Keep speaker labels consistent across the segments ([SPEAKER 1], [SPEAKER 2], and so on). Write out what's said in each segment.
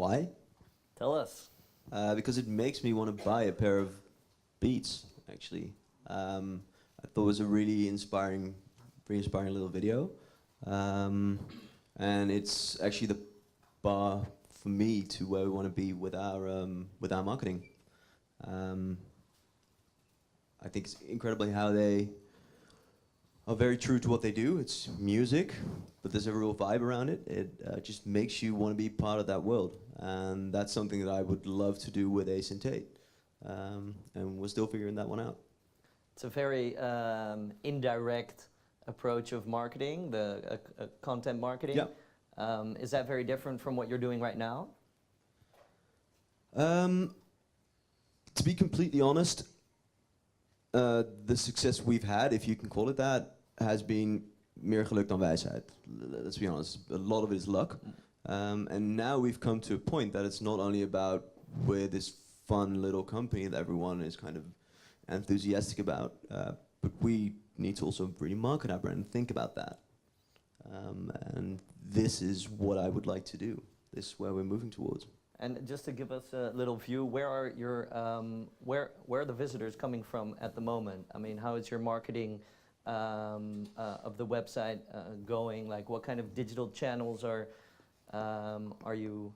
[SPEAKER 1] Why?
[SPEAKER 2] Tell us.
[SPEAKER 1] Because it makes me want to buy a pair of Beats, actually. I thought it was a really inspiring little video. And it's actually the bar for me to where we want to be with our marketing. I think it's incredibly how they are very true to what they do. It's music, but there's a real vibe around it. It just makes you want to be part of that world. And that's something that I would love to do with Ace and Tate. And we're still figuring that one out.
[SPEAKER 2] It's a very indirect approach of marketing, the content marketing.
[SPEAKER 1] Yeah.
[SPEAKER 2] Is that very different from what you're doing right now?
[SPEAKER 1] To be completely honest, the success we've had, if you can call it that, has been meer geluk dan wijsheid. Let's be honest. A lot of it is luck. And now we've come to a point that it's not only about we're this fun little company that everyone is kind of enthusiastic about, but we need to also really market our brand and think about that. And this is what I would like to do. This is where we're moving towards.
[SPEAKER 2] And just to give us a little view, where are your where are the visitors coming from at the moment? I mean, how is your marketing of the website going? Like, what kind of digital channels are you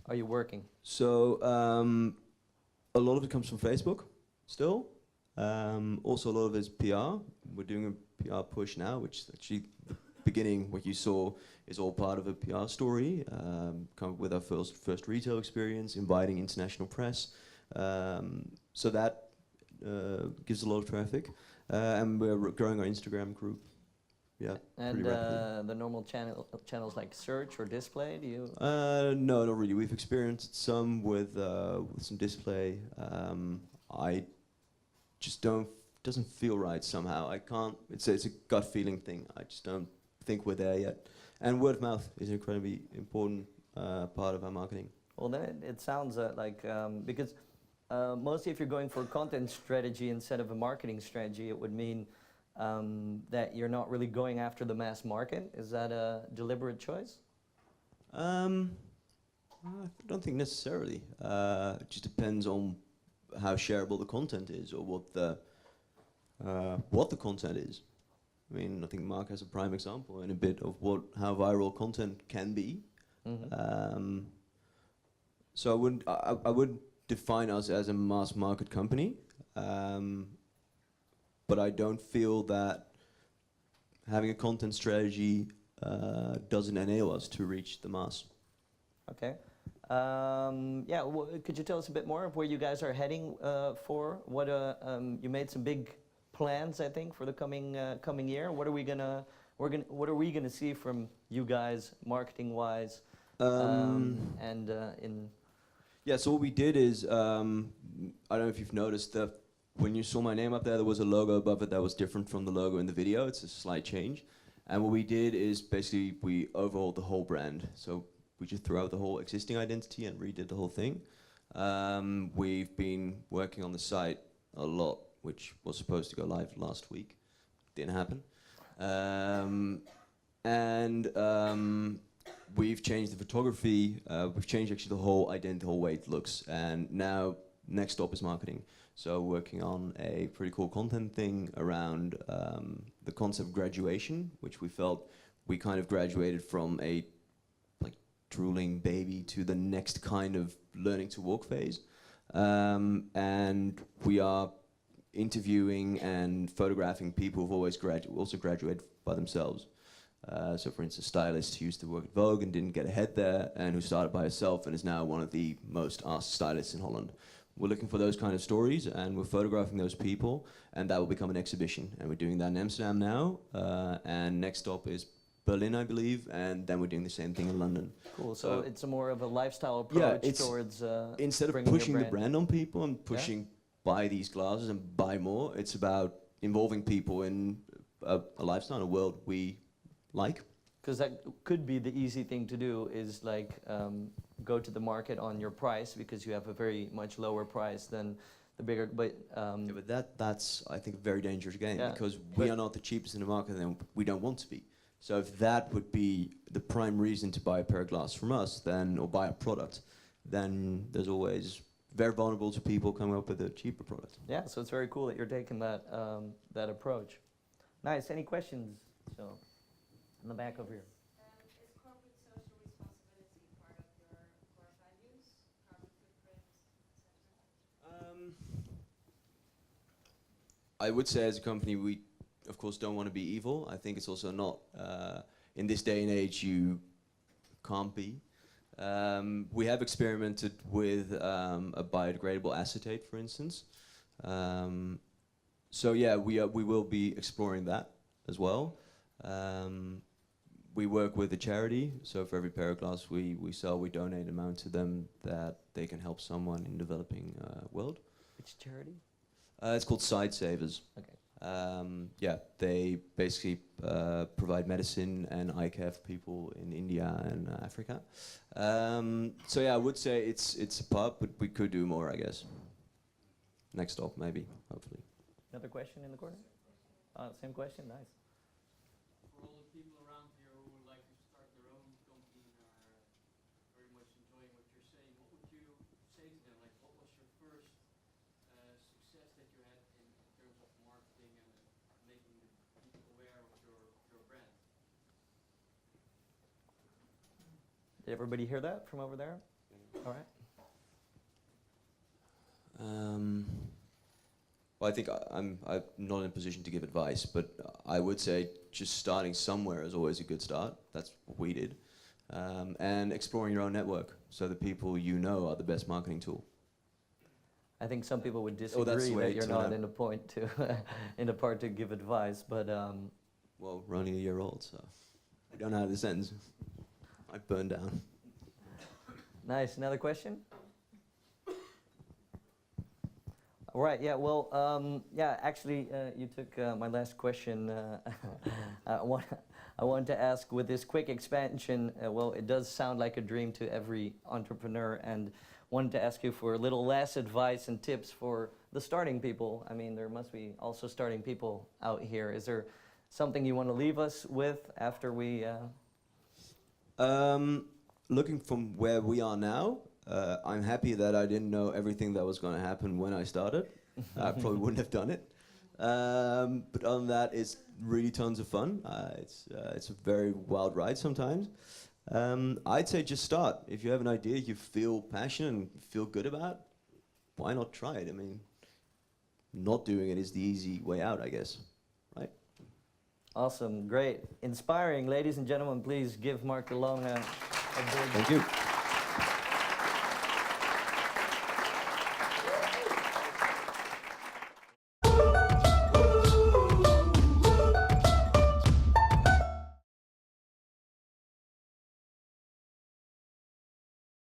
[SPEAKER 2] working?
[SPEAKER 1] So a lot of it comes from Facebook, still. Also, a lot of it is PR. We're doing a PR push now, which actually, the beginning, what you saw, is all part of a PR story. Come up with our first retail experience, inviting international press. So that gives a lot of traffic. And we're growing our Instagram group. Yeah,
[SPEAKER 2] and the normal channels like search or display, do you?
[SPEAKER 1] No, not really. We've experienced some with some display. I just doesn't feel right somehow. I can't. It's a gut feeling thing. I just don't think we're there yet. And word of mouth is an incredibly important part of our marketing.
[SPEAKER 2] Well, then it sounds like because mostly if you're going for a content strategy instead of a marketing strategy, it would mean that you're not really going after the mass market. Is that a deliberate choice?
[SPEAKER 1] I don't think necessarily. It just depends on how shareable the content is, or what the content is. I mean, I think Mark has a prime example in a bit of how viral content can be. Mm-hmm. So I wouldn't define us as a mass market company. But I don't feel that having a content strategy doesn't enable us to reach the mass.
[SPEAKER 2] Okay. Yeah, could you tell us a bit more of where you guys are heading for? What you made some big plans, I think, for the coming year. What are we gonna see from you guys, marketing wise, and in?
[SPEAKER 1] Yeah. So what we did is, I don't know if you've noticed that. When you saw my name up there was a logo above it that was different from the logo in the video. It's a slight change. And what we did is basically we overhauled the whole brand. So we just threw out the whole existing identity and redid the whole thing. We've been working on the site a lot, which was supposed to go live last week. Didn't happen. We've changed the photography. We've changed actually the whole identity, the whole way it looks. And now next stop is marketing. So working on a pretty cool content thing around the concept of graduation, which we felt we kind of graduated from a drooling baby to the next kind of learning to walk phase. And we are interviewing and photographing people who've always also graduated by themselves. So for instance, a stylist who used to work at Vogue and didn't get ahead there, and who started by herself and is now one of the most asked stylists in Holland. We're looking for those kind of stories, and we're photographing those people, and that will become an exhibition. And we're doing that in Amsterdam now, and next stop is Berlin, I believe, and then we're doing the same thing in London.
[SPEAKER 2] Cool, so it's a more of a lifestyle approach towards
[SPEAKER 1] instead of pushing the brand on people and pushing buy these glasses and buy more, it's about involving people in a lifestyle, a world we like.
[SPEAKER 2] Because that could be the easy thing to do, is like go to the market on your price, because you have a very much lower price than the bigger. But
[SPEAKER 1] that's I think a very dangerous game, because we are not the cheapest in the market, and we don't want to be. So if that would be the prime reason to buy a pair of glasses from us, then, or buy a product, then there's always very vulnerable to people coming up with a cheaper product.
[SPEAKER 2] Yeah, so it's very cool that you're taking that that approach. Nice. Any questions? So, in the back over here.
[SPEAKER 3] Is corporate social responsibility part of your core values, carbon footprint, etc.?
[SPEAKER 1] I would say as a company, we of course don't want to be evil. I think it's also not, in this day and age, you can't be. We have experimented with a biodegradable acetate, for instance. So yeah, we will be exploring that as well. We work with a charity, so for every pair of glasses we sell, we donate an amount to them that they can help someone in developing world.
[SPEAKER 2] Which charity?
[SPEAKER 1] It's called Side Savers.
[SPEAKER 2] Okay.
[SPEAKER 1] Yeah, they basically provide medicine and eye care for people in India and Africa. So yeah, I would say it's a part, but we could do more, I guess. Next stop, maybe, hopefully.
[SPEAKER 2] Another question in the corner? Same question, nice.
[SPEAKER 4] For all the people around here who would like to start their own company and are very much enjoying what you're saying, what would you say to them? Like, what was your first success that you had in terms of marketing and making the people aware of your brand?
[SPEAKER 2] Did everybody hear that from over there? All right.
[SPEAKER 1] Well, I think I'm not in a position to give advice, but I would say just starting somewhere is always a good start. That's what we did. And exploring your own network, so the people you know are the best marketing tool.
[SPEAKER 2] I think some people would
[SPEAKER 1] that's
[SPEAKER 2] disagree
[SPEAKER 1] the way
[SPEAKER 2] that you're
[SPEAKER 1] to
[SPEAKER 2] not
[SPEAKER 1] know.
[SPEAKER 2] in a point to in a part to give advice, but
[SPEAKER 1] Well, we're only a year old, so we don't know how this ends. I burned down.
[SPEAKER 2] nice. Another question? All right. Yeah. Well. Yeah. Actually, you took my last question. I wanted to ask, with this quick expansion. Well, it does sound like a dream to every entrepreneur, and wanted to ask you for a little less advice and tips for the starting people. I mean, there must be also starting people out here. Is there something you want to leave us with after we?
[SPEAKER 1] Looking from where we are now, I'm happy that I didn't know everything that was going to happen when I started. I probably wouldn't have done it. But other than that, it's really tons of fun. It's a very wild ride sometimes. I'd say just start. If you have an idea you feel passionate and feel good about, why not try it? I mean, not doing it is the easy way out, I guess. Right?
[SPEAKER 2] Awesome, great, inspiring, ladies and gentlemen. Please give Mark de Long a big
[SPEAKER 1] Thank you.